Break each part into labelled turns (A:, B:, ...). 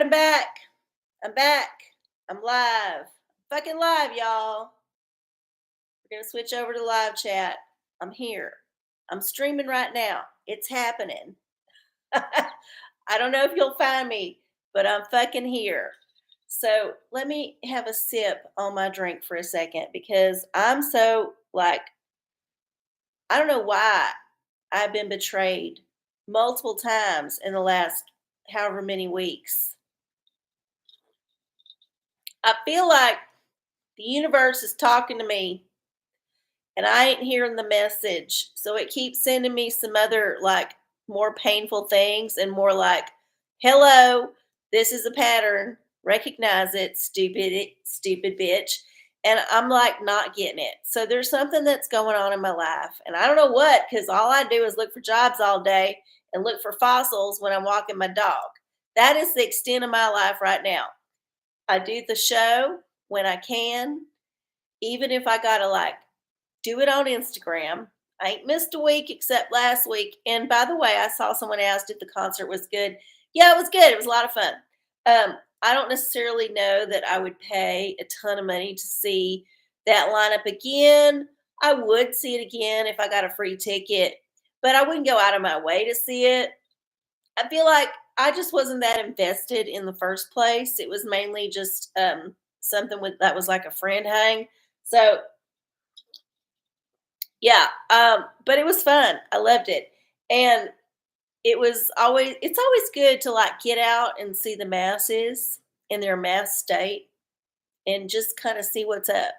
A: right, I'm back. I'm back. I'm live. Fucking live, y'all. We're going to switch over to live chat. I'm here. I'm streaming right now. It's happening. I don't know if you'll find me, but I'm fucking here. So let me have a sip on my drink for a second because I'm so like, I don't know why I've been betrayed multiple times in the last however many weeks. I feel like the universe is talking to me and I ain't hearing the message. So it keeps sending me some other, like, more painful things and more like, hello, this is a pattern. Recognize it, stupid bitch. And I'm like not getting it. So there's something that's going on in my life. And I don't know what, because all I do is look for jobs all day and look for fossils when I'm walking my dog. That is the extent of my life right now. I do the show when I can, even if I gotta like do it on Instagram. I ain't missed a week except last week. And by the way, I saw someone asked if the concert was good. Yeah, it was good. It was a lot of fun. I don't necessarily know that I would pay a ton of money to see that lineup again. I would see it again if I got a free ticket, but I wouldn't go out of my way to see it. I feel like I just wasn't that invested in the first place. It was mainly just something with that was like a friend hang. So yeah, but it was fun. I loved it, and it's always good to like get out and see the masses in their mass state and just kind of see what's up.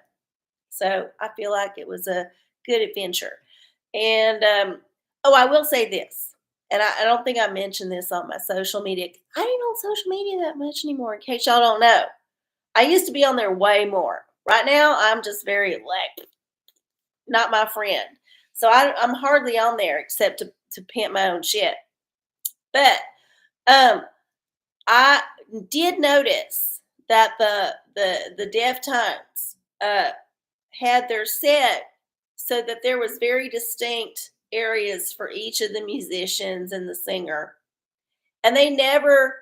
A: So I feel like it was a good adventure. And oh, I will say this, and I don't think I mentioned this on my social media. I ain't on social media that much anymore. In case y'all don't know, I used to be on there way more. Right now, I'm just very like not my friend. So I'm hardly on there except to pimp my own shit. But um, I did notice that the Deftones had their set so that there was very distinct areas for each of the musicians and the singer, and they never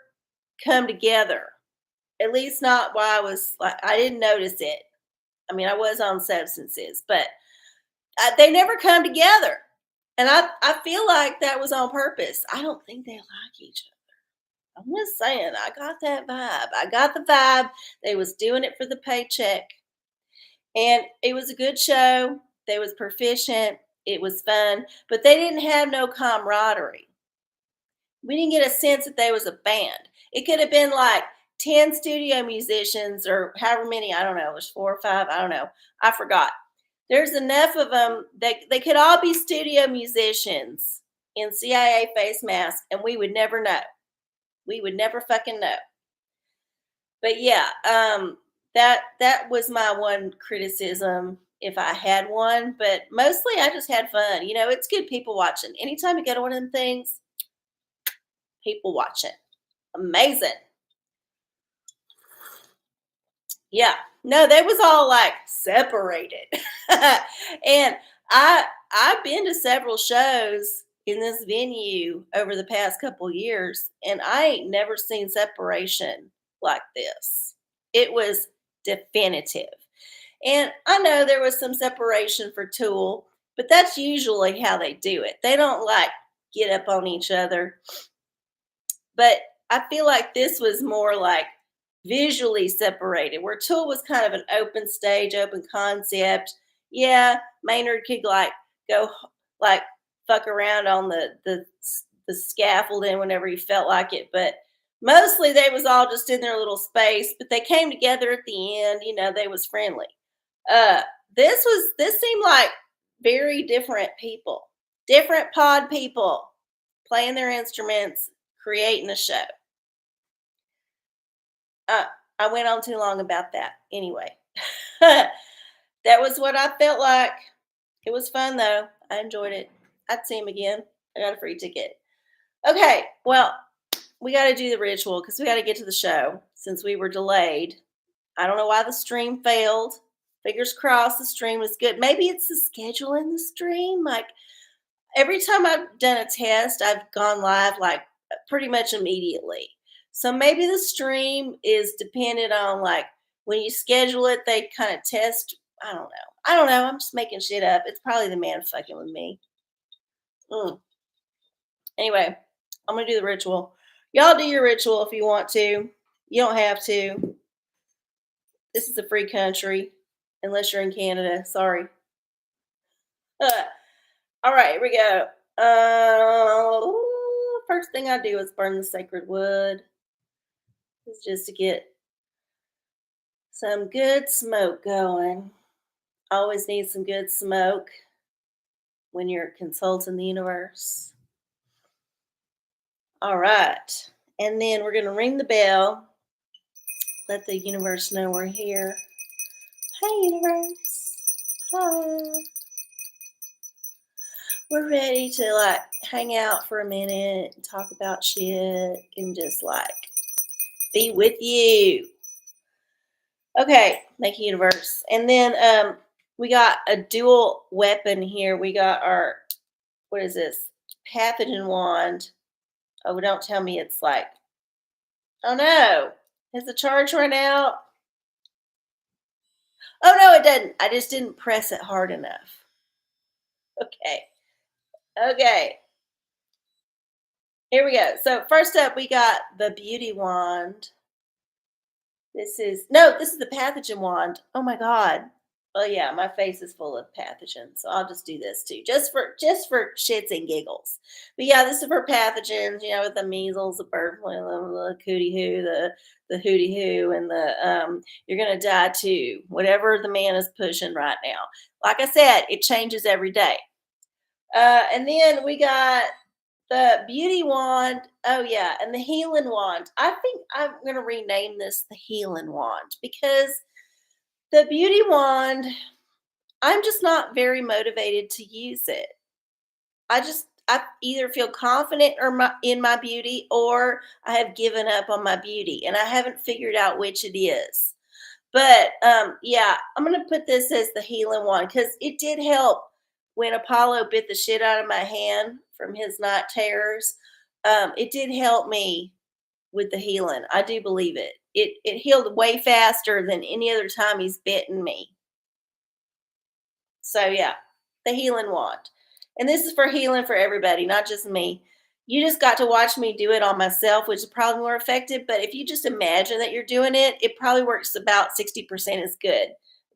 A: come together. At least not while I was like I didn't notice it. I mean, I was on substances, but they never come together. And I feel like that was on purpose. I don't think they like each other. I'm just saying, I got that vibe. I got the vibe. They was doing it for the paycheck. And it was a good show. They was proficient. It was fun. But they didn't have no camaraderie. We didn't get a sense that they was a band. It could have been like 10 studio musicians or however many, I don't know, it was 4 or 5, I don't know. I forgot. There's enough of them that they could all be studio musicians in CIA face masks, and we would never know. We would never fucking know. But yeah, that was my one criticism if I had one. But mostly I just had fun. You know, it's good people watching. Anytime you go to one of them things, people watching. Amazing. Yeah. No, they was all like separated. And I've been to several shows in this venue over the past couple years, and I ain't never seen separation like this. It was definitive. And I know there was some separation for Tool, but that's usually how they do it. They don't like get up on each other. But I feel like this was more like visually separated, where Tool was kind of an open stage, open concept. Yeah, Maynard could like go like fuck around on the scaffolding whenever he felt like it, but mostly they was all just in their little space. But they came together at the end. You know, they was friendly. Uh, this seemed like very different people, different pod people playing their instruments, creating a show. Uh, I went on too long about that. Anyway, that was what I felt like. It was fun though. I enjoyed it. I'd see him again. I got a free ticket. Okay, well, we got to do the ritual because we got to get to the show since we were delayed. I don't know why the stream failed. Fingers crossed the stream was good. Maybe it's the schedule in the stream. Like every time I've done a test, I've gone live like pretty much immediately. So maybe the stream is dependent on like when you schedule it, they kind of test. I don't know. I don't know. I'm just making shit up. It's probably the man fucking with me. Mm. Anyway, I'm gonna do the ritual. Y'all do your ritual if you want to. You don't have to. This is a free country, unless you're in Canada. Sorry. All right, here we go. First thing I do is burn the sacred wood. It's just to get some good smoke going. Always need some good smoke when you're consulting the universe. All right. And then we're going to ring the bell. Let the universe know we're here. Hi, universe. Hi. We're ready to like hang out for a minute and talk about shit and just like be with you. Okay, thank you, universe. And then we got a dual weapon here. We got our, what is this? Pathogen wand. Oh, don't tell me it's like, oh no, has the charge run out? Oh no, it doesn't. I just didn't press it hard enough. Okay. Okay. Here we go. So first up, we got the beauty wand. This is the pathogen wand. Oh my god. Oh yeah, my face is full of pathogens, so I'll just do this too, just for shits and giggles. But yeah, this is for pathogens. You know, with the measles, the bird flu, the cootie hoo, the hootie hoo, and the you're gonna die too. Whatever the man is pushing right now. Like I said, it changes every day. And then we got the beauty wand. Oh yeah, and the healing wand. I think I'm gonna rename this the healing wand because the beauty wand, I'm just not very motivated to use it. I either feel confident in my beauty or I have given up on my beauty and I haven't figured out which it is. But yeah, I'm gonna put this as the healing one because it did help when Apollo bit the shit out of my hand from his night terrors. It did help me with the healing. I do believe it. It healed way faster than any other time he's bitten me. So yeah, the healing wand. And this is for healing for everybody, not just me. You just got to watch me do it on myself, which is probably more effective. But if you just imagine that you're doing it, it probably works about 60% as good,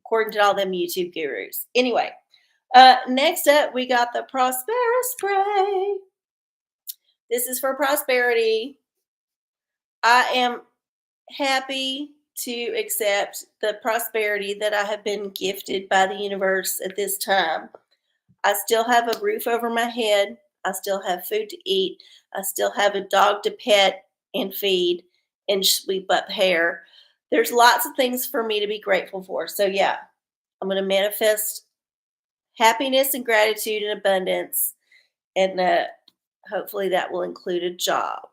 A: according to all them YouTube gurus. Anyway, next up, we got the Prospera Spray. This is for prosperity. I am happy to accept the prosperity that I have been gifted by the universe at this time. I still have a roof over my head. I still have food to eat. I still have a dog to pet and feed and sweep up hair. There's lots of things for me to be grateful for. So, yeah, I'm going to manifest happiness and gratitude and abundance. And hopefully that will include a job.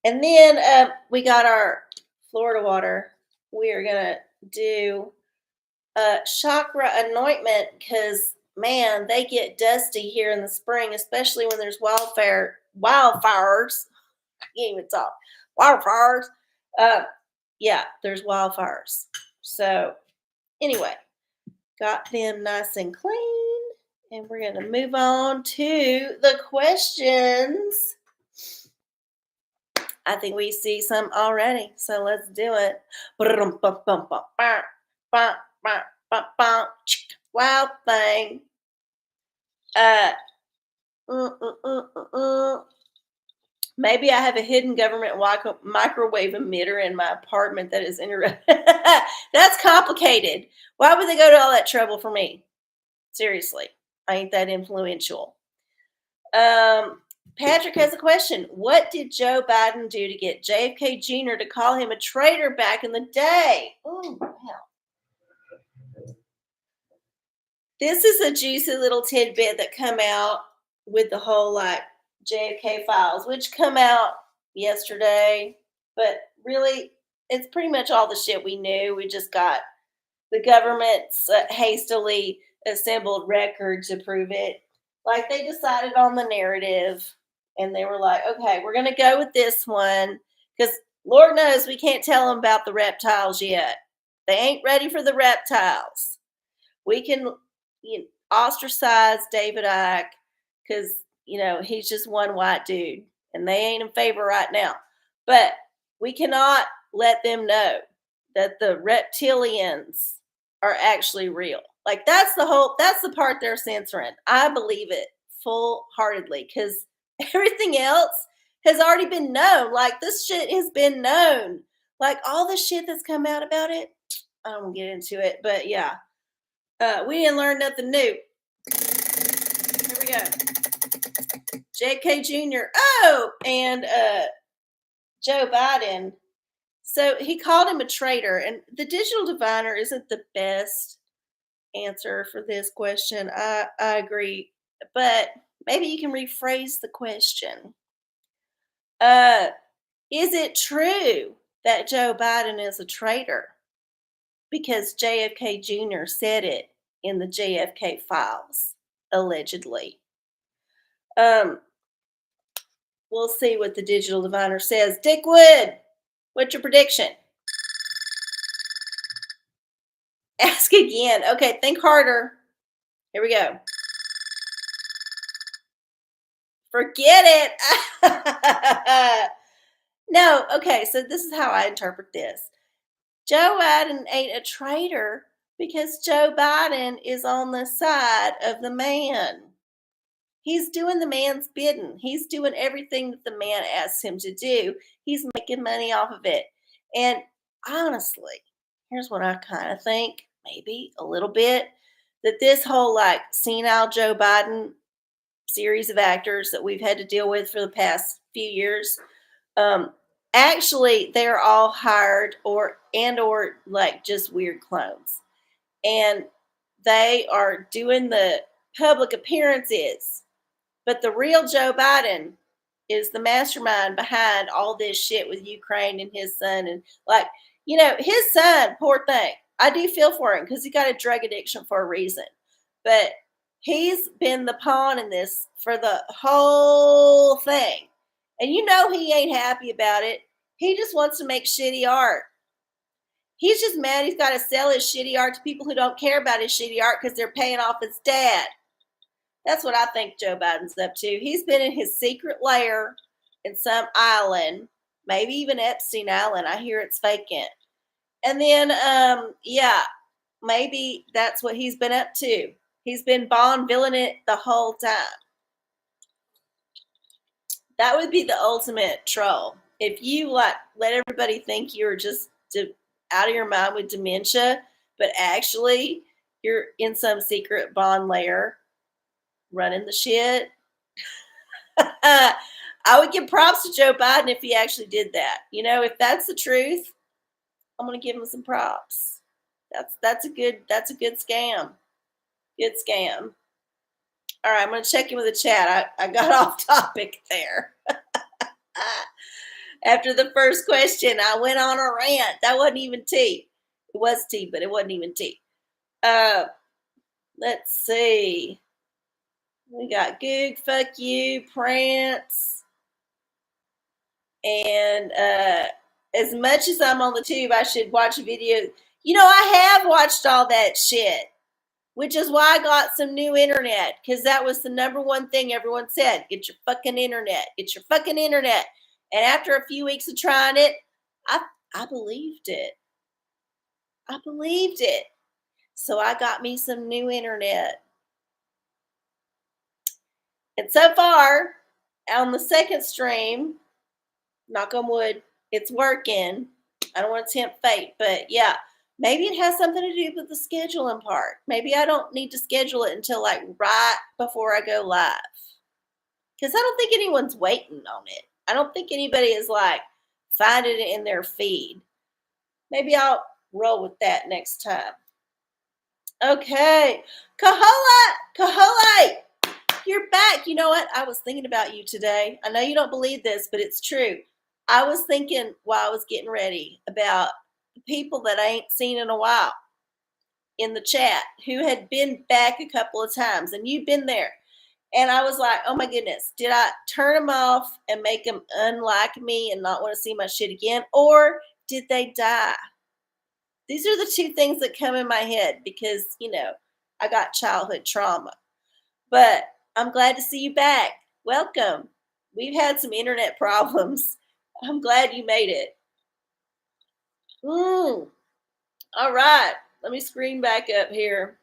A: And then we got our Florida water. We are going to do chakra anointment because man, they get dusty here in the spring, especially when there's wildfires. I can't even talk. Wildfires. Yeah, there's wildfires. So anyway, got them nice and clean, and we're gonna move on to the questions. I think we see some already, so let's do it. Wild thing. Uh, Maybe I have a hidden government microwave emitter in my apartment that is That's complicated. Why would they go to all that trouble for me? Seriously, I ain't that influential. Patrick has a question. What did Joe Biden do to get JFK Jr. to call him a traitor back in the day? Oh, wow. This is a juicy little tidbit that come out with the whole like JFK files, which come out yesterday. But really, it's pretty much all the shit we knew. We just got the government's hastily assembled record to prove it. Like they decided on the narrative And they were like, okay, we're going to go with this one because Lord knows we can't tell them about the reptiles yet. They ain't ready for the reptiles. We can ostracize David Icke because, he's just one white dude and they ain't in favor right now. But we cannot let them know that the reptilians are actually real. Like that's the part they're censoring. I believe it full heartedly because everything else has already been known. Like this shit has been known. Like all the shit that's come out about it. I don't want to get into it, but yeah. We didn't learn nothing new. Here we go. JK Jr. Oh, and Joe Biden. So he called him a traitor, and the digital diviner isn't the best answer for this question. I agree, but maybe you can rephrase the question. Is it true that Joe Biden is a traitor? Because JFK Jr. said it in the JFK files, allegedly. We'll see what the digital diviner says. Dick Wood, what's your prediction? Ask again. Okay, think harder. Here we go. Forget it. No, okay, so this is how I interpret this. Joe Biden ain't a traitor because Joe Biden is on the side of the man. He's doing the man's bidding. He's doing everything that the man asks him to do. He's making money off of it. And honestly, here's what I kind of think, maybe a little bit, that this whole like senile Joe Biden series of actors that we've had to deal with for the past few years, actually they're all hired or like just weird clones. And they are doing the public appearances. But the real Joe Biden is the mastermind behind all this shit with Ukraine and his son. And like, his son, poor thing. I do feel for him because he got a drug addiction for a reason. But he's been the pawn in this for the whole thing. And he ain't happy about it. He just wants to make shitty art. He's just mad he's got to sell his shitty art to people who don't care about his shitty art because they're paying off his dad. That's what I think Joe Biden's up to. He's been in his secret lair in some island, maybe even Epstein Island. I hear it's vacant. And then, maybe that's what he's been up to. He's been Bond villain it the whole time. That would be the ultimate troll. If you let everybody think you're just out of your mind with dementia, but actually you're in some secret Bond lair running the shit. I would give props to Joe Biden if he actually did that. If that's the truth, I'm gonna give him some props. That's a good scam. Good scam. All right, I'm gonna check in with the chat. I got off topic there. After the first question, I went on a rant. That wasn't even tea. It was tea, but it wasn't even tea. Let's see. We got Goog, fuck you, Prance. And as much as I'm on the tube, I should watch a video. I have watched all that shit, which is why I got some new internet, because that was the number one thing everyone said. Get your fucking internet. Get your fucking internet. And after a few weeks of trying it, I believed it. I believed it. So I got me some new internet. And so far, on the second stream, knock on wood, it's working. I don't want to tempt fate, but yeah, maybe it has something to do with the scheduling part. Maybe I don't need to schedule it until like right before I go live. Because I don't think anyone's waiting on it. I don't think anybody is like finding it in their feed. Maybe I'll roll with that next time. Okay. Kahole, you're back. You know what? I was thinking about you today. I know you don't believe this, but it's true. I was thinking while I was getting ready about the people that I ain't seen in a while in the chat who had been back a couple of times, and you've been there. And I was like, oh my goodness, did I turn them off and make them unlike me and not want to see my shit again? Or did they die? These are the two things that come in my head because, I got childhood trauma. But I'm glad to see you back. Welcome. We've had some internet problems. I'm glad you made it. All right. Let me screen back up here.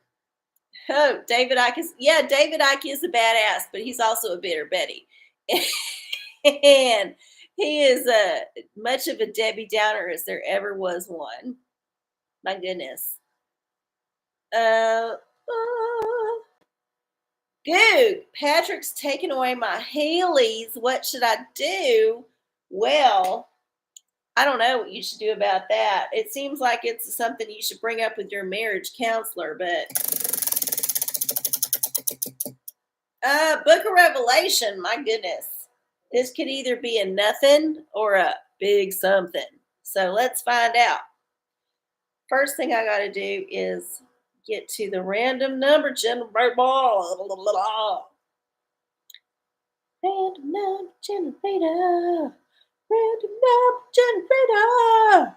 A: Oh, David Icke is, yeah, David Icke is a badass, but he's also a bitter Betty. And he is much of a Debbie Downer as there ever was one. My goodness. Uh, Good. Patrick's taking away my Heelys. What should I do? Well, I don't know what you should do about that. It seems like it's something you should bring up with your marriage counselor, but Book of Revelation, my goodness. This could either be a nothing or a big something. So let's find out. First thing I got to do is get to the random number generator. Random number generator. Random number generator.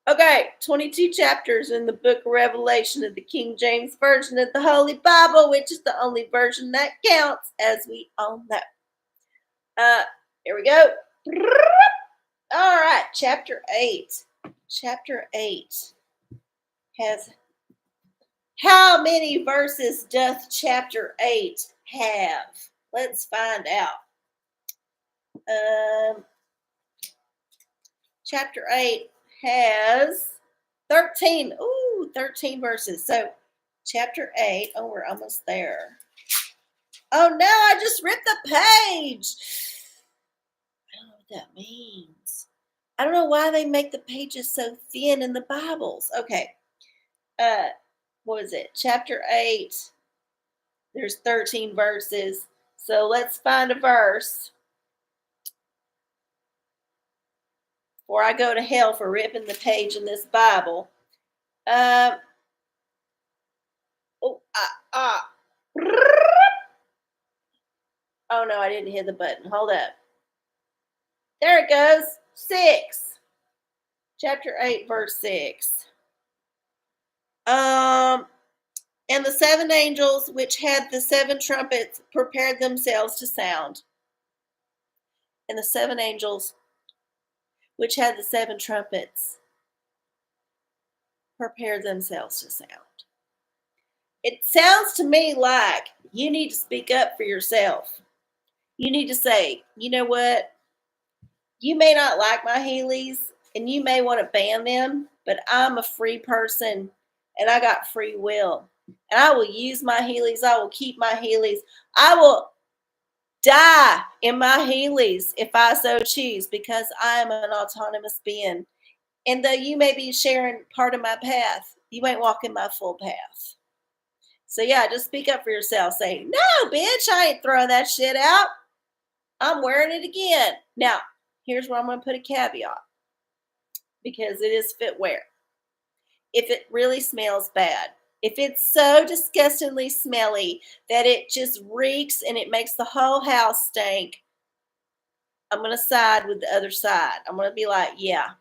A: Okay, 22 chapters in the book of Revelation of the King James Version of the Holy Bible, which is the only version that counts, as we all know. Here we go. All right, chapter 8. Chapter 8 has, how many verses doth chapter 8 have? Let's find out. Chapter 8 has 13. Ooh, 13 verses. So chapter 8. Oh, we're almost there. Oh no, I just ripped the page. I don't know what that means. I don't know why they make the pages so thin in the Bibles. Okay. What is it? Chapter 8. There's 13 verses. So let's find a verse before I go to hell for ripping the page in this Bible. Oh, no, I didn't hit the button. Hold up. There it goes. 6. Chapter 8, verse 6. And the 7 angels which had the 7 trumpets prepared themselves to sound. And the 7 angels which had the 7 trumpets prepared themselves to sound. It sounds to me like you need to speak up for yourself. You need to say, you know what? You may not like my Heelys and you may want to ban them, but I'm a free person and I got free will. And I will use my Heelys. I will keep my Heelys. I will die in my Heelys if I so choose because I am an autonomous being. And though you may be sharing part of my path, you ain't walking my full path. So yeah, just speak up for yourself. Say, no, bitch, I ain't throwing that shit out. I'm wearing it again. Now, here's where I'm going to put a caveat because it is footwear. If it really smells bad, if it's so disgustingly smelly that it just reeks and it makes the whole house stink, I'm going to side with the other side. I'm going to be like, yeah,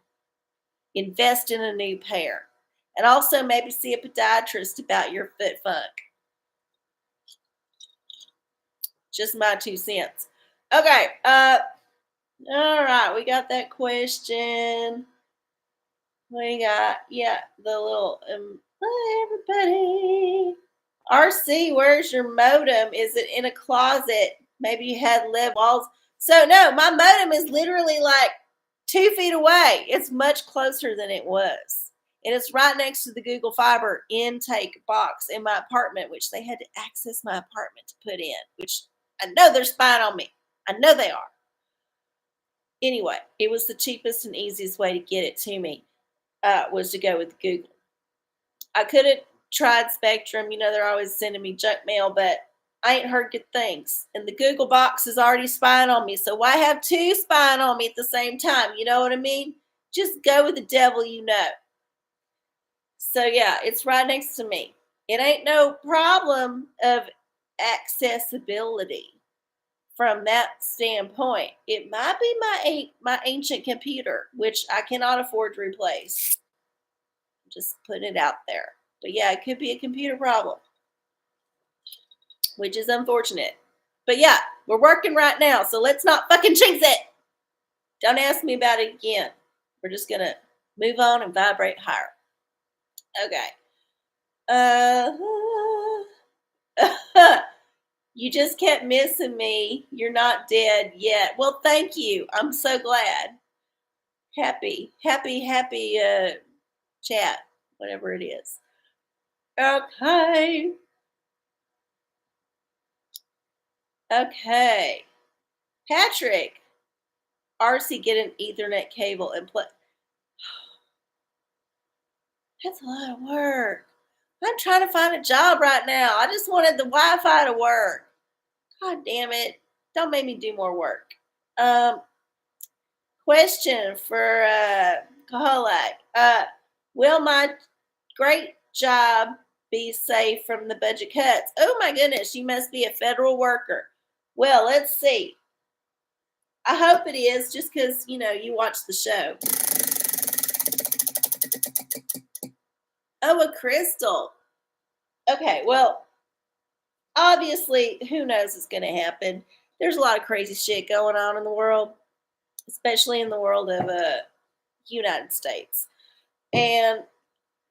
A: invest in a new pair. And also maybe see a podiatrist about your foot funk. Just my 2 cents. Okay. All right. We got that question. We got, yeah, the little, everybody. RC, where's your modem? Is it in a closet? Maybe you had lead walls. So no, my modem is literally like 2 feet away. It's much closer than it was. And it's right next to the Google Fiber intake box in my apartment, which they had to access my apartment to put in, which I know they're spying on me. I know they are. Anyway, it was the cheapest and easiest way to get it to me, was to go with Google. I could have tried Spectrum. They're always sending me junk mail, but I ain't heard good things. And the Google box is already spying on me. So why have 2 spying on me at the same time? You know what I mean? Just go with the devil you know. So yeah, it's right next to me. It ain't no problem of accessibility from that standpoint. It might be my ancient computer, which I cannot afford to replace. Just putting it out there. But yeah, it could be a computer problem, which is unfortunate. But yeah, we're working right now, so let's not fucking jinx it. Don't ask me about it again. We're just gonna move on and vibrate higher. Okay. You just kept missing me. You're not dead yet. Well, thank you. I'm so glad. Happy chat, whatever it is. Okay. Okay. Patrick, RC, get an Ethernet cable and plug. That's a lot of work. I'm trying to find a job right now. I just wanted the Wi-Fi to work. God damn it. Don't make me do more work. Question for Kaholak. Will my great job be safe from the budget cuts? Oh my goodness, you must be a federal worker. Well, let's see. I hope it is, just because, you watch the show. Oh, a crystal. Okay, well, obviously, who knows what's going to happen. There's a lot of crazy shit going on in the world, especially in the world of United States. And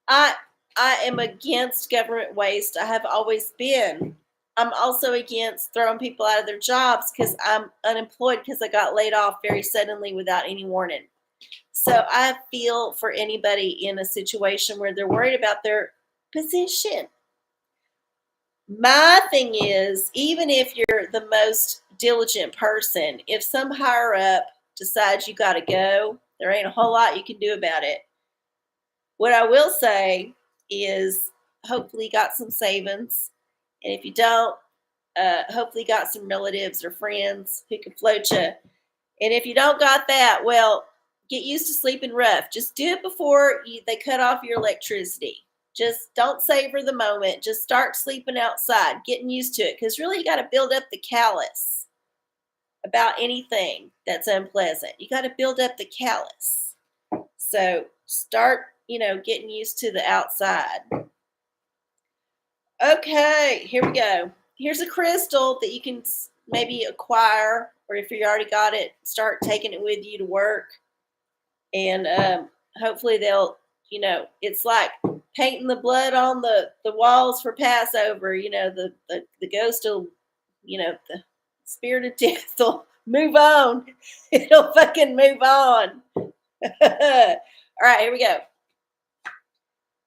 A: I am against government waste. I have always been. I'm also against throwing people out of their jobs because I'm unemployed because I got laid off very suddenly without any warning. So I feel for anybody in a situation where they're worried about their position. My thing is, even if you're the most diligent person, if some higher up decides you got to go, there ain't a whole lot you can do about it. What I will say is hopefully you got some savings. And if you don't, hopefully you got some relatives or friends who can float you. And if you don't got that, well, get used to sleeping rough. Just do it before they cut off your electricity. Just don't savor the moment. Just start sleeping outside, getting used to it. Because really, you got to build up the callus about anything that's unpleasant. You got to build up the callus. So start, getting used to the outside. Okay, here we go. Here's a crystal that you can maybe acquire, or if you already got it, start taking it with you to work. And hopefully they'll, it's like painting the blood on the walls for Passover. The ghost will, the spirit of death will move on. It'll fucking move on. All right, here we go.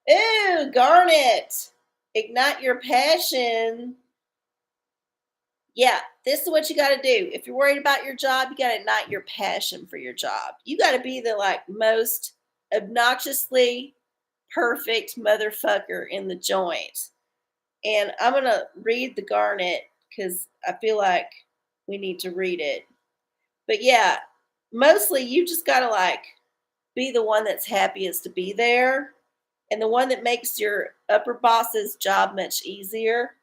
A: Ooh, garnet. Ignite your passion. Yeah, this is what you got to do. If you're worried about your job, you got to ignite your passion for your job. You got to be the most obnoxiously perfect motherfucker in the joint. And I'm going to read the garnet because I feel like we need to read it. But yeah, mostly you just got to be the one that's happiest to be there. And the one that makes your upper boss's job much easier.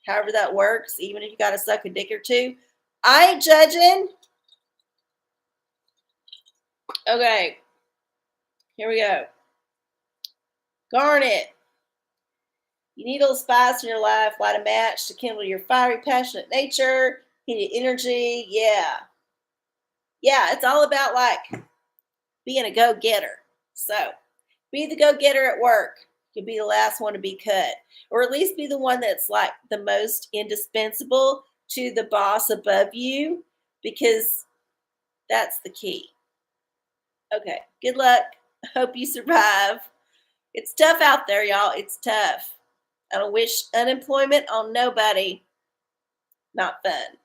A: However that works, even if you got to suck a dick or two. I ain't judging. Okay. Here we go. Garnet. You need a little spice in your life. Light a match to kindle your fiery, passionate nature. Heated energy. Yeah. Yeah, it's all about being a go-getter. So, be the go-getter at work. You'll be the last one to be cut. Or at least be the one that's the most indispensable to the boss above you, because that's the key. Okay, good luck. Hope you survive. It's tough out there, y'all. It's tough. I don't wish unemployment on nobody. Not fun.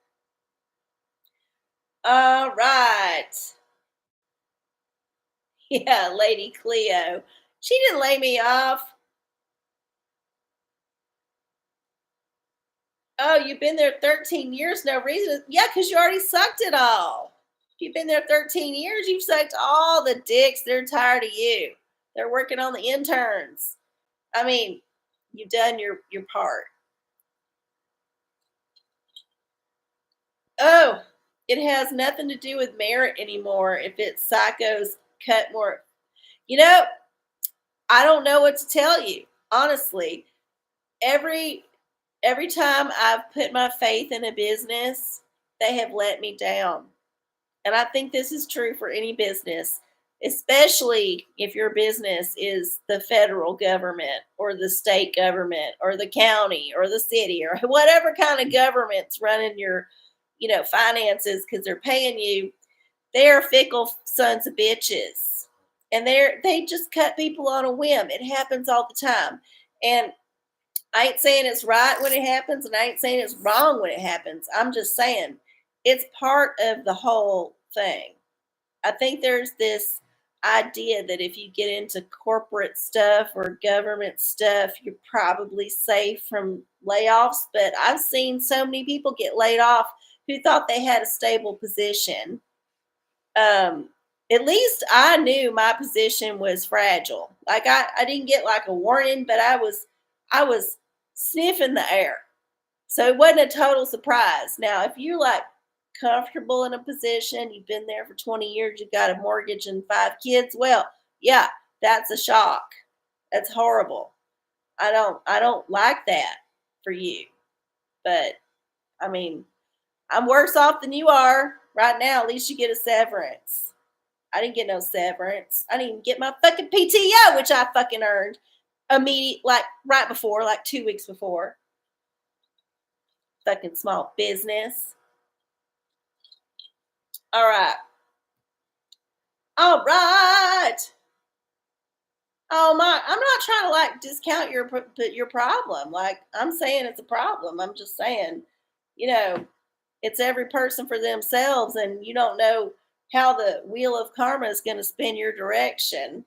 A: All right. Yeah, Lady Cleo. She didn't lay me off. Oh, you've been there 13 years, no reason. Yeah, because you already sucked it all. If you've been there 13 years, you've sucked all the dicks. They're tired of you. They're working on the interns. I mean, you've done your part. Oh, it has nothing to do with merit anymore if it's psychos cut more. You know, I don't know what to tell you. Honestly, every every time I've put my faith in a business, they have let me down. And I think this is true for any business, especially if your business is the federal government or the state government or the county or the city or whatever kind of government's running your, finances because they're paying you. They're fickle sons of bitches. And they just cut people on a whim. It happens all the time. And I ain't saying it's right when it happens, and I ain't saying it's wrong when it happens. I'm just saying it's part of the whole thing. I think there's this idea that if you get into corporate stuff or government stuff, you're probably safe from layoffs. But I've seen so many people get laid off who thought they had a stable position. um at least I knew my position was fragile. Like I didn't get like a warning, but I was sniffing the air. So it wasn't a total surprise. Now if you're like comfortable in a position, you've been there for 20 years, you've got a mortgage and 5 kids, well, yeah, that's a shock. That's horrible. I don't like that for you. But I mean, I'm worse off than you are right now. At least you get a severance. I didn't get no severance. I didn't even get my fucking PTO, which I fucking earned immediate, like right before, like 2 weeks before. Fucking small business. All right. All right. Oh my! I'm not trying to like discount your problem. Like I'm saying, it's a problem. I'm just saying, you know, it's every person for themselves, and you don't know how the wheel of karma is going to spin your direction.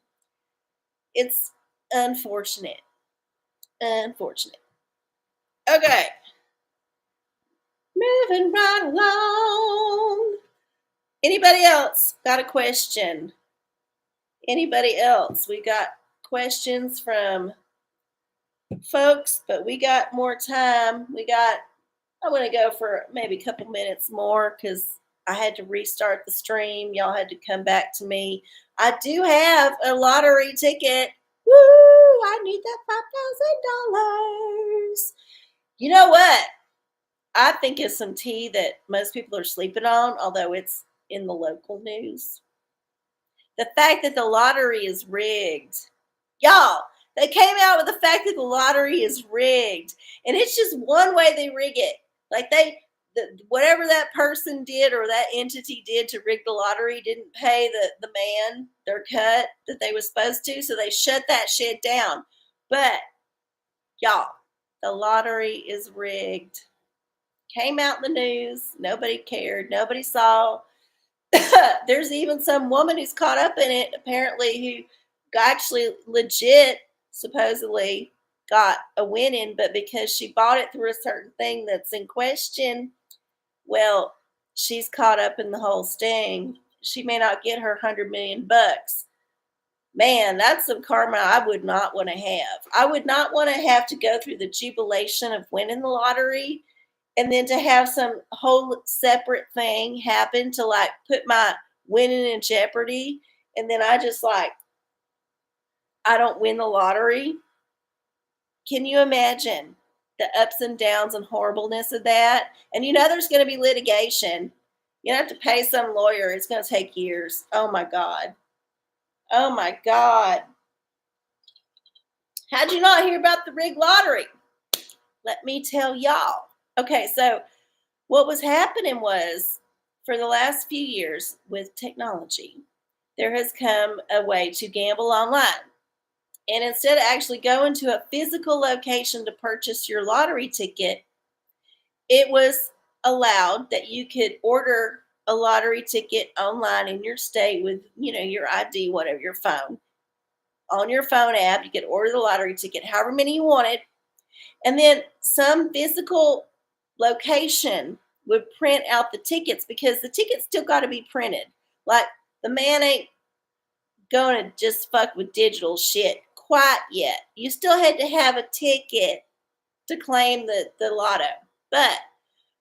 A: It's unfortunate. Unfortunate. Okay, moving right along. Anybody else got a question? Anybody else? We got questions from folks, but we got more time. I want to go for maybe a couple minutes more because I had to restart the stream. Y'all had to come back to me. I do have a lottery ticket. Woo! I need that $5,000. You know what? I think it's some tea that most people are sleeping on, although it's in the local news. The fact that the lottery is rigged. Y'all, they came out with the fact that the lottery is rigged. And it's just one way they rig it. Like whatever that person did or that entity did to rig the lottery didn't pay the man their cut that they was supposed to. So they shut that shit down. But y'all, the lottery is rigged. Came out in the news. Nobody cared. Nobody saw. There's even some woman who's caught up in it, apparently, who actually legit, supposedly, got a win in, but because she bought it through a certain thing that's in question, well, she's caught up in the whole sting. She may not get her 100 million bucks. Man, that's some karma I would not want to have. I would not want to have to go through the jubilation of winning the lottery and then to have some whole separate thing happen to like put my winning in jeopardy. And then I don't win the lottery. Can you imagine the ups and downs and horribleness of that? And there's going to be litigation. You have to pay some lawyer. It's going to take years. Oh my God. Oh my God. How'd you not hear about the rigged lottery? Let me tell y'all. Okay, so what was happening was for the last few years with technology, there has come a way to gamble online. And instead of actually going to a physical location to purchase your lottery ticket, it was allowed that you could order a lottery ticket online in your state with, your ID, whatever, your phone. On your phone app, you could order the lottery ticket, however many you wanted. And then some physical location would print out the tickets because the tickets still got to be printed. Like the man ain't going to just fuck with digital shit quite yet. You still had to have a ticket to claim the lotto. But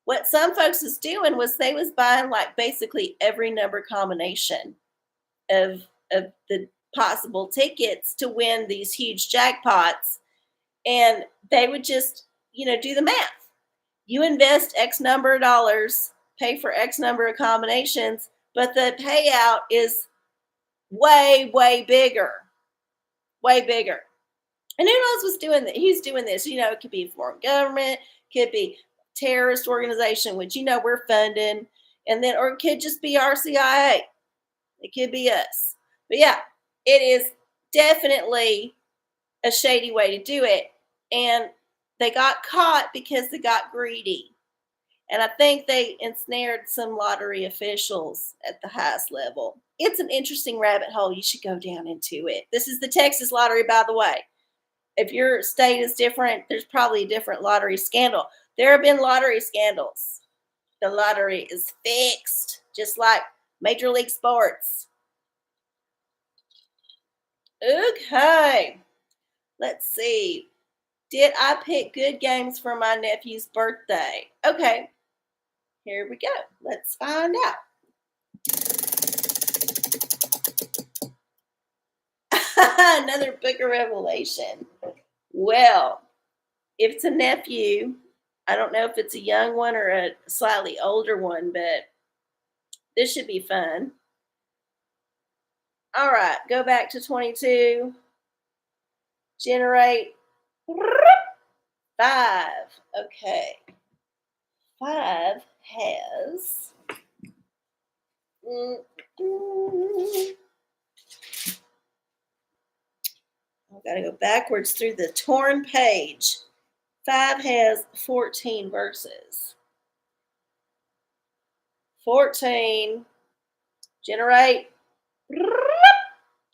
A: What some folks was doing was they was buying like basically every number combination of the possible tickets to win these huge jackpots, and they would just, do the math. You invest X number of dollars, pay for X number of combinations, but the payout is way, way bigger, way bigger. And who knows what's doing that? Who's doing this? It could be a foreign government, could be terrorist organization, which we're funding, and then or it could just be our CIA. It could be us. But yeah, it is definitely a shady way to do it. And they got caught because they got greedy. And I think they ensnared some lottery officials at the highest level. It's an interesting rabbit hole. You should go down into it. This is the Texas lottery, by the way. If your state is different, there's probably a different lottery scandal. There have been lottery scandals. The lottery is fixed, just like Major League Sports. Okay, let's see. Did I pick good games for my nephew's birthday? Okay, here we go. Let's find out. Another book of Revelation. Well, if it's a nephew, I don't know if it's a young one or a slightly older one, but this should be fun. All right, go back to 22. Generate 5. Okay. 5 has. I've got to go backwards through the torn page. 5 has 14 verses. 14. Generate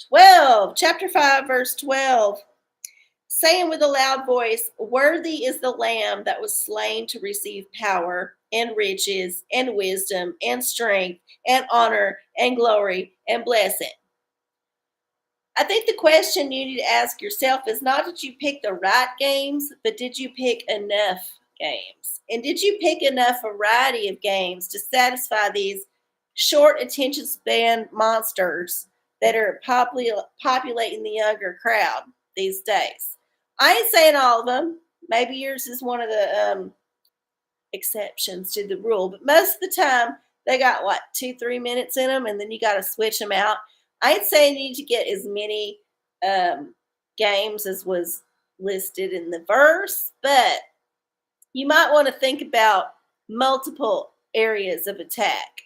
A: 12. Chapter 5, verse 12. Saying with a loud voice, worthy is the Lamb that was slain to receive power and riches and wisdom and strength and honor and glory and blessing. I think the question you need to ask yourself is not did you pick the right games, but did you pick enough games? And did you pick enough variety of games to satisfy these short attention span monsters that are populating the younger crowd these days? I ain't saying all of them. Maybe yours is one of the exceptions to the rule, but most of the time they got 2-3 minutes in them, and then you got to switch them out. I ain't saying you need to get as many games as was listed in the verse, but you might want to think about multiple areas of attack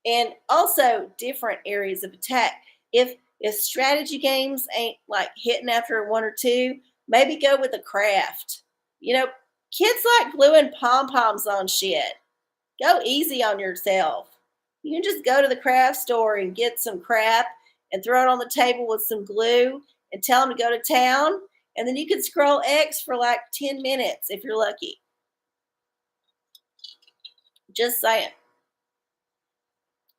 A: and also different areas of attack. If strategy games ain't hitting after 1 or 2, maybe go with a craft. Kids like gluing pom-poms on shit. Go easy on yourself. You can just go to the craft store and get some crap and throw it on the table with some glue and tell them to go to town. And then you can scroll X for 10 minutes if you're lucky. Just saying.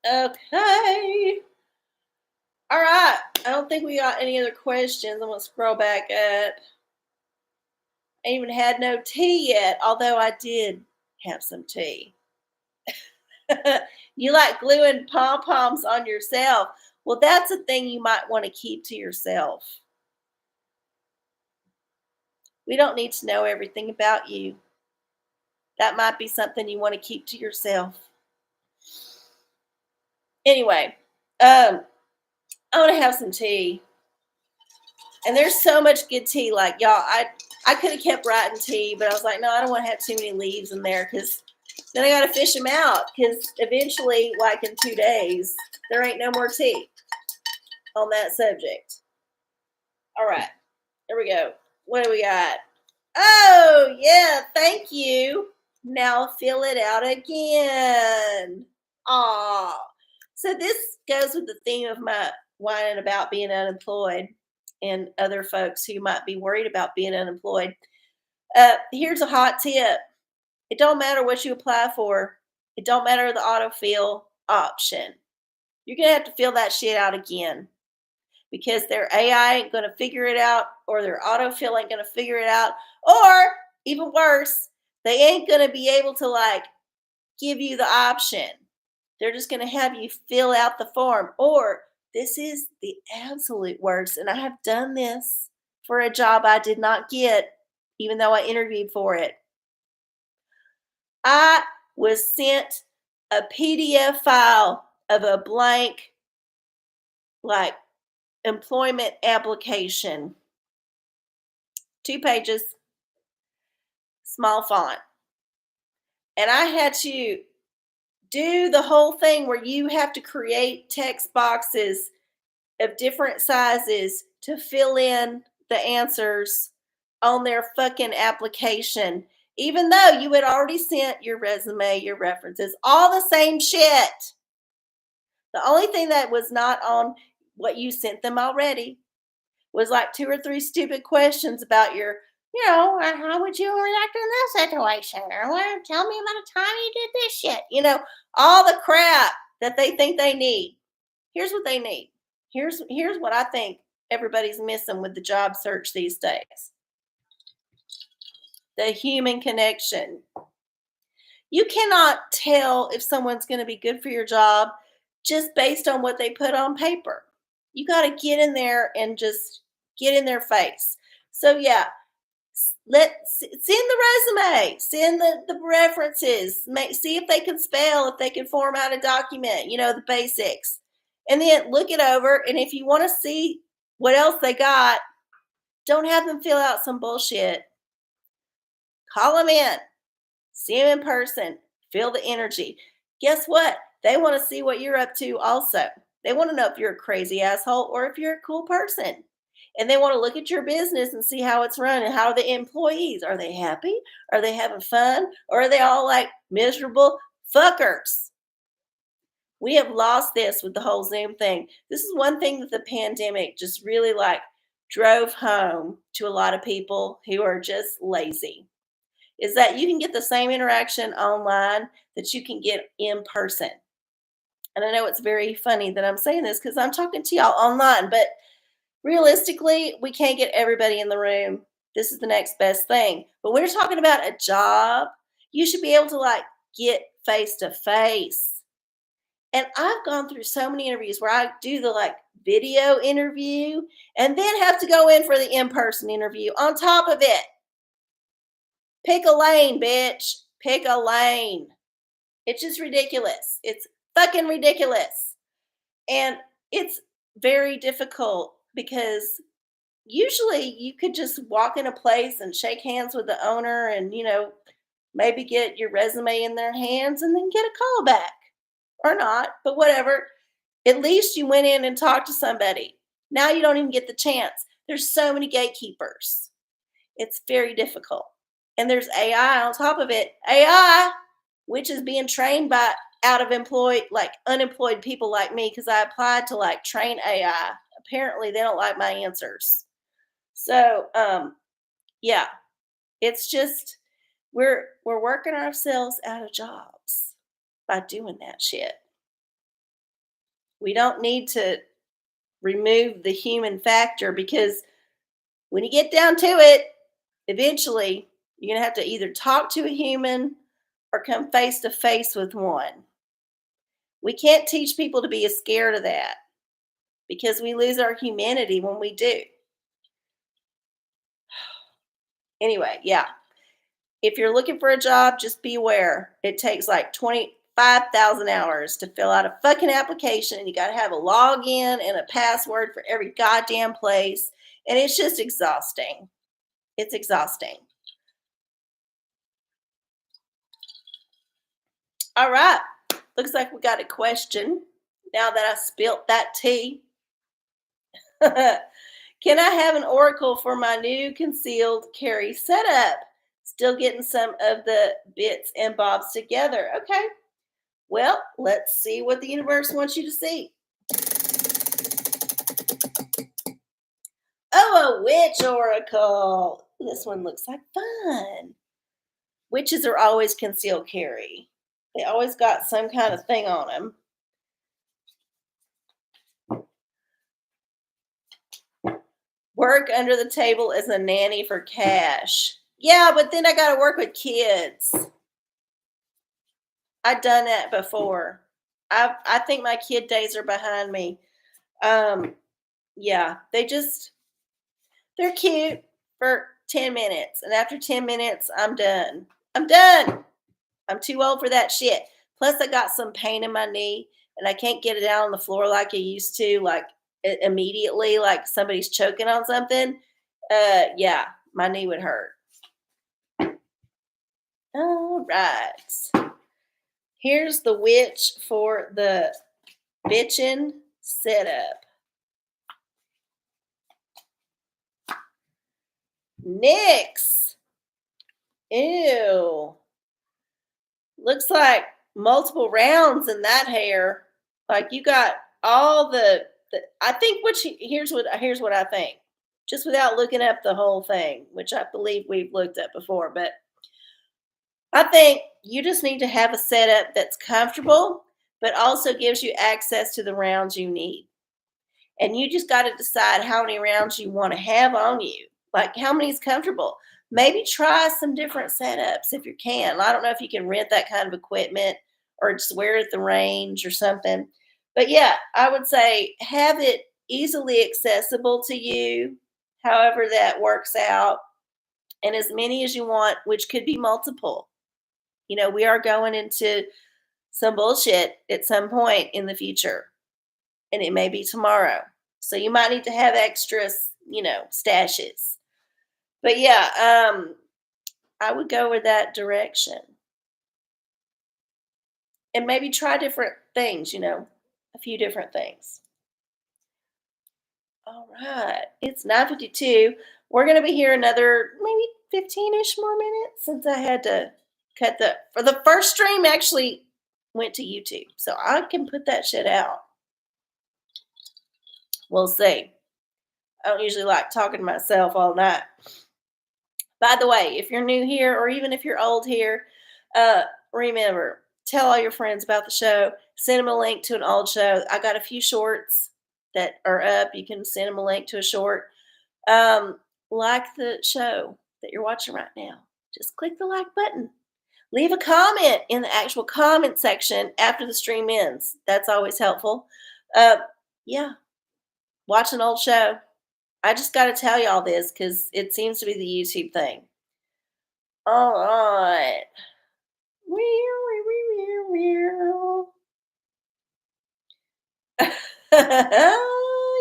A: Okay. All right. I don't think we got any other questions. I'm going to scroll back up. I ain't even had no tea yet, although I did have some tea. You like gluing pom-poms on yourself. Well, that's a thing you might want to keep to yourself. We don't need to know everything about you. That might be something you want to keep to yourself. Anyway, I want to have some tea. And there's so much good tea. Y'all, I could have kept writing tea, but I was like, no, I don't want to have too many leaves in there because then I got to fish them out because eventually, in 2 days, there ain't no more tea on that subject. All right, there we go. What do we got? Oh, yeah, thank you. Now fill it out again. Aw. So this goes with the theme of my whining about being unemployed and other folks who might be worried about being unemployed. Here's a hot tip. It don't matter what you apply for. It don't matter the autofill option. You're going to have to fill that shit out again because their AI ain't going to figure it out or their autofill ain't going to figure it out. Or, even worse, they ain't going to be able to give you the option. They're just going to have you fill out the form. Or this is the absolute worst. And I have done this for a job I did not get, even though I interviewed for it. I was sent a PDF file of a blank, like, employment application. 2 pages, small font. And I had to do the whole thing where you have to create text boxes of different sizes to fill in the answers on their fucking application, even though you had already sent your resume, your references, all the same shit. The only thing that was not on what you sent them already was like 2 or 3 stupid questions about your, how would you react in this situation? Or tell me about a time you did this shit. All the crap that they think they need. Here's what they need. Here's what I think everybody's missing with the job search these days. The human connection. You cannot tell if someone's going to be good for your job just based on what they put on paper. You got to get in there and just get in their face. So yeah, send the resume, send the references, see if they can spell, if they can form out a document, the basics. And then look it over. And if you want to see what else they got, don't have them fill out some bullshit. Call them in, see them in person, feel the energy. Guess what? They want to see what you're up to also. They want to know if you're a crazy asshole or if you're a cool person. And they want to look at your business and see how it's run and how are the employees. Are they happy? Are they having fun? Or are they all like miserable fuckers? We have lost this with the whole Zoom thing. This is one thing that the pandemic just really drove home to a lot of people who are just lazy, is that you can get the same interaction online that you can get in person. And I know it's very funny that I'm saying this because I'm talking to y'all online, but realistically, we can't get everybody in the room. This is the next best thing. But when you're talking about a job, you should be able to get face to face. And I've gone through so many interviews where I do the video interview and then have to go in for the in-person interview on top of it. Pick a lane, bitch. Pick a lane. It's just ridiculous. It's fucking ridiculous. And it's very difficult because usually you could just walk in a place and shake hands with the owner and, maybe get your resume in their hands and then get a call back. Or not, but whatever. At least you went in and talked to somebody. Now you don't even get the chance. There's so many gatekeepers. It's very difficult. And there's AI on top of it. AI, which is being trained by unemployed people like me, because I applied to train AI. Apparently they don't like my answers. So yeah, it's just we're working ourselves out of jobs by doing that shit. We don't need to remove the human factor because when you get down to it, eventually you're going to have to either talk to a human or come face to face with one. We can't teach people to be scared of that because we lose our humanity when we do. Anyway, yeah. If you're looking for a job, just be aware. It takes 25,000 hours to fill out a fucking application, and you got to have a login and a password for every goddamn place. And it's just exhausting. It's exhausting. All right. Looks like we got a question now that I spilt that tea. Can I have an oracle for my new concealed carry setup? Still getting some of the bits and bobs together. Okay. Well, let's see what the universe wants you to see. Oh, a witch oracle. This one looks like fun. Witches are always concealed carry. They always got some kind of thing on them. Work under the table as a nanny for cash. Yeah, but then I got to work with kids. I've done that before. I think my kid days are behind me. Um, yeah, they're cute for 10 minutes, and after 10 minutes, I'm done. I'm done. I'm too old for that shit. Plus, I got some pain in my knee, and I can't get it out on the floor like I used to, like immediately, like somebody's choking on something. Yeah, my knee would hurt. All right. Here's the witch for the bitchin' setup. Nyx. Ew. Looks like multiple rounds in that hair. Like you got all the I think here's what I think. Just without looking up the whole thing, which I believe we've looked at before, but I think you just need to have a setup that's comfortable, but also gives you access to the rounds you need. And you just got to decide how many rounds you want to have on you. Like how many is comfortable. Maybe try some different setups if you can. I don't know if you can rent that kind of equipment or just wear it at the range or something. But yeah, I would say have it easily accessible to you, however that works out, and as many as you want, which could be multiple. We are going into some bullshit at some point in the future, and it may be tomorrow. So you might need to have extras, stashes. But yeah, I would go with that direction. And maybe try different things, a few different things. All right. It's 9:52. We're going to be here another maybe 15-ish more minutes since I had to cut for the first stream actually went to YouTube. So I can put that shit out. We'll see. I don't usually like talking to myself all night. By the way, if you're new here or even if you're old here, remember, tell all your friends about the show. Send them a link to an old show. I got a few shorts that are up. You can send them a link to a short. Like the show that you're watching right now. Just click the like button. Leave a comment in the actual comment section after the stream ends. That's always helpful. Yeah, watch an old show. I just got to tell y'all this because it seems to be the YouTube thing. All right.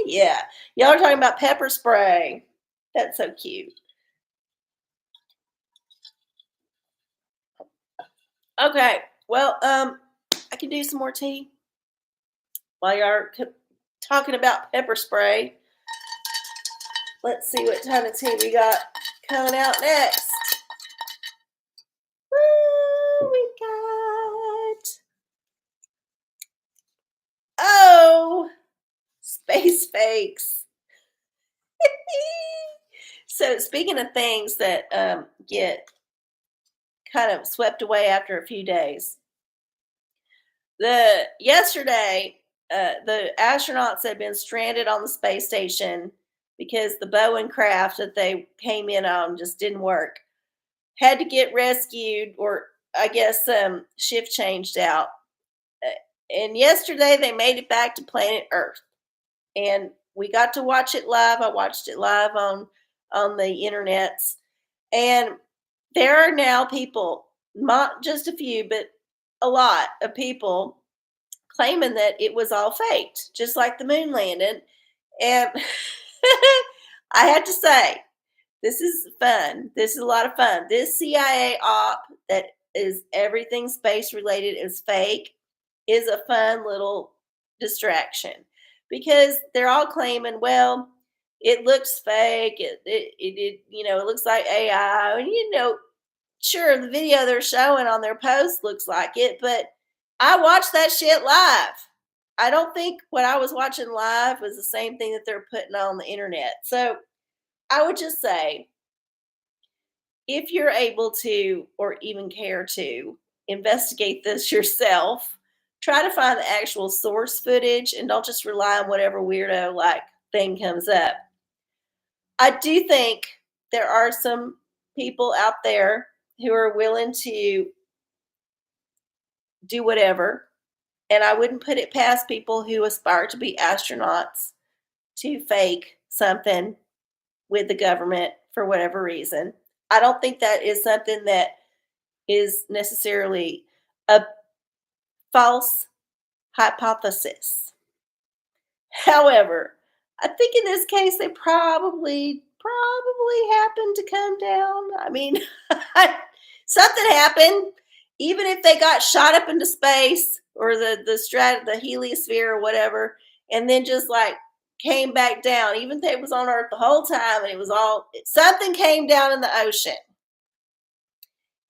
A: Yeah. Y'all are talking about pepper spray. That's so cute. Okay. Well, I can do some more tea while y'all are talking about pepper spray. Let's see what kind of tea we got coming out next. We got space fakes. So speaking of things that get kind of swept away after a few days, yesterday the astronauts had been stranded on the space station because the Bowen craft that they came in on just didn't work. Had to get rescued, or I guess shift changed out. And yesterday they made it back to planet Earth, and we got to watch it live. I watched it live on the internets, and there are now people, not just a few, but a lot of people claiming that it was all faked, just like the moon landing. And I had to say, this is fun. This is a lot of fun. This CIA op that is everything space related is fake is a fun little distraction because they're all claiming, well, it looks fake. It looks like AI. And, sure, the video they're showing on their post looks like it, but I watched that shit live. I don't think what I was watching live was the same thing that they're putting on the internet. So I would just say, if you're able to, or even care to, investigate this yourself, try to find the actual source footage and don't just rely on whatever weirdo like thing comes up. I do think there are some people out there who are willing to do whatever. And I wouldn't put it past people who aspire to be astronauts to fake something with the government for whatever reason. I don't think that is something that is necessarily a false hypothesis. However, I think in this case they probably happened to come down. I mean, something happened. Even if they got shot up into space or the heliosphere or whatever, and then just like came back down, even if it was on Earth the whole time and it was all something came down in the ocean.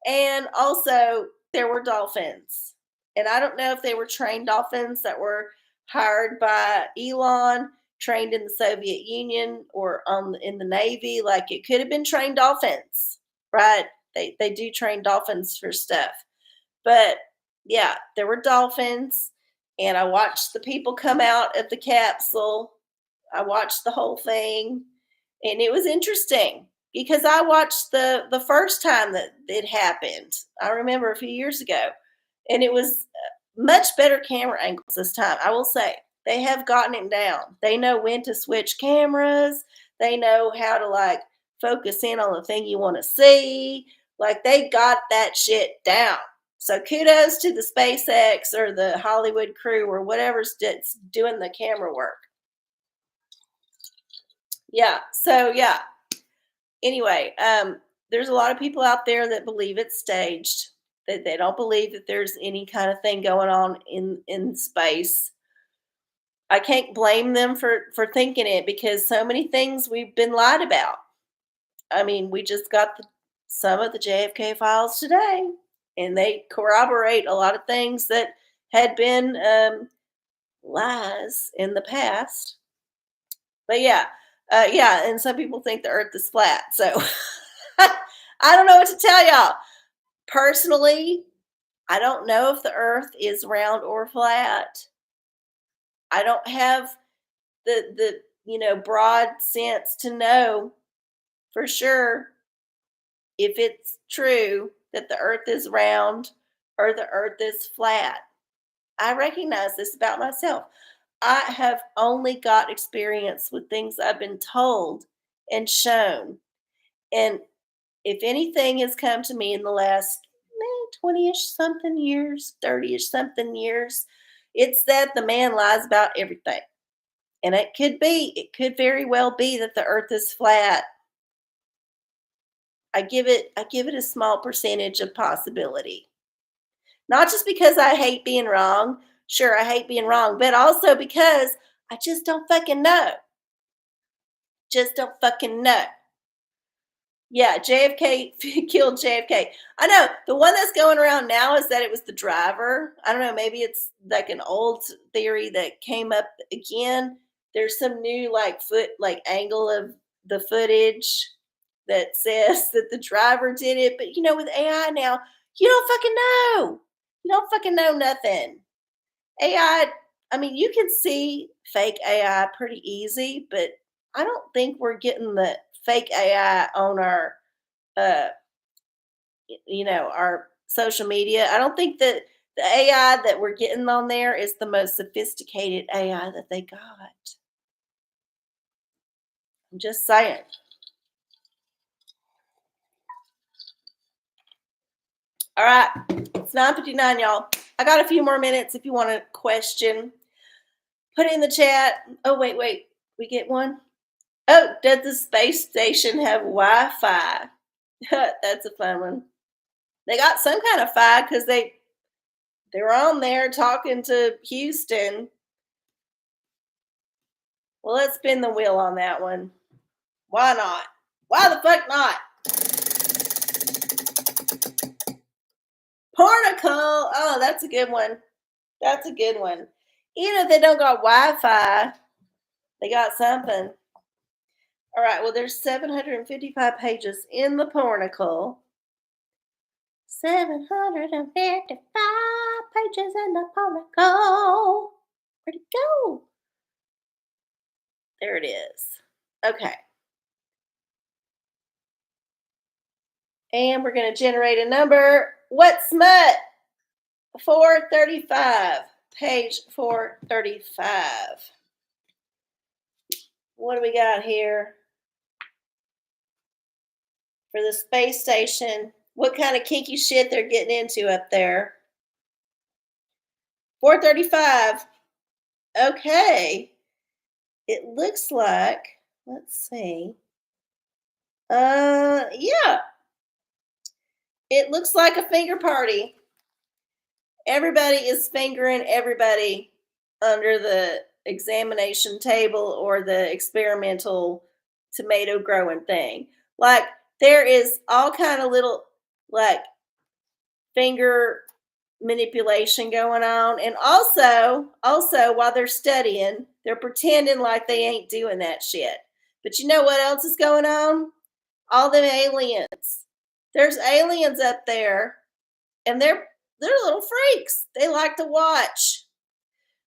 A: And also, there were dolphins. And I don't know if they were trained dolphins that were hired by Elon, trained in the Soviet Union or in the Navy. Like it could have been trained dolphins, right? They do train dolphins for stuff. But yeah, there were dolphins. And I watched the people come out of the capsule. I watched the whole thing. And it was interesting because I watched the first time that it happened. I remember a few years ago, and it was much better camera angles this time. I will say they have gotten it down. They know when to switch cameras. They know how to like focus in on the thing you want to see. Like they got that shit down. So kudos to the SpaceX or the Hollywood crew or whatever's doing the camera work. Yeah. So yeah, anyway, there's a lot of people out there that believe it's staged. That they don't believe that there's any kind of thing going on in space. I can't blame them for thinking it because so many things we've been lied about. I mean, we just got some of the JFK files today, and they corroborate a lot of things that had been lies in the past. But yeah, yeah, and some people think the Earth is flat. So I don't know what to tell y'all. Personally, I don't know if the Earth is round or flat. I don't have the broad sense to know for sure if it's true that the Earth is round or the Earth is flat. I recognize this about myself. I have only got experience with things I've been told and shown. And if anything has come to me in the last 20-ish something years, 30-ish something years, it's that the man lies about everything. And it could very well be that the earth is flat. I give it a small percentage of possibility. Not just because I hate being wrong. Sure, I hate being wrong, but also because I just don't fucking know. Just don't fucking know. Yeah, JFK killed JFK. I know the one that's going around now is that it was the driver. I don't know. Maybe it's like an old theory that came up again. There's some new like angle of the footage that says that the driver did it. But with AI now, you don't fucking know. You don't fucking know nothing. I mean, you can see fake AI pretty easy, but I don't think we're getting the fake AI on our uh our social media. I don't think that the AI that we're getting on there is the most sophisticated AI that they got. I'm just saying. All right. It's 9:59, y'all. I got a few more minutes if you want to question. Put it in the chat. Oh, wait. We get one? Oh, does the space station have Wi-Fi? That's a fun one. They got some kind of fi because they were on there talking to Houston. Well, let's spin the wheel on that one. Why not? Why the fuck not? Pornicle. Oh, that's a good one. That's a good one. Even if they don't got Wi-Fi, they got something. All right. Well, there's 755 pages in the Pornicle. 755 pages in the Pornicle. Where'd it go? There it is. Okay. And we're going to generate a number. What smut? 435. Page 435. What do we got here? For the space station. What kind of kinky shit they're getting into up there? 435. Okay. It looks like, let's see. Yeah. It looks like a finger party. Everybody is fingering everybody under the examination table or the experimental tomato growing thing. Like there is all kind of little like finger manipulation going on, and also while they're studying they're pretending like they ain't doing that shit. But you know what else is going on? All them aliens. There's aliens up there, and they're little freaks. They like to watch.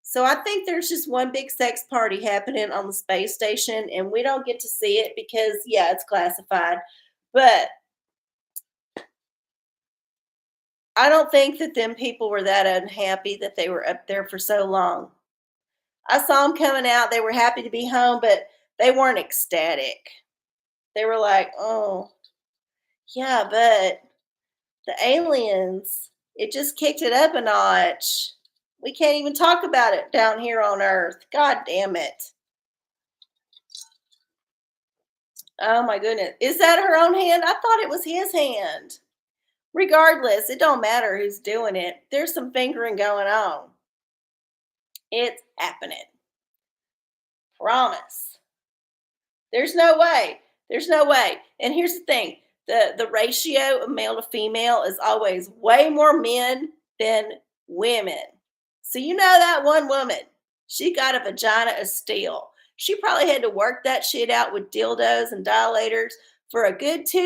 A: So I think there's just one big sex party happening on the space station, and we don't get to see it because yeah, it's classified. But I don't think that them people were that unhappy that they were up there for so long. I saw them coming out. They were happy to be home, but they weren't ecstatic. They were like, oh, yeah, but the aliens, it just kicked it up a notch. We can't even talk about it down here on Earth. God damn it. Oh my goodness. Is that her own hand? I thought it was his hand. Regardless, it don't matter who's doing it. There's some fingering going on. It's happening. Promise. There's no way. There's no way. And here's the thing. The ratio of male to female is always way more men than women. So you know that one woman, she got a vagina of steel. She probably had to work that shit out with dildos and dilators for a good 2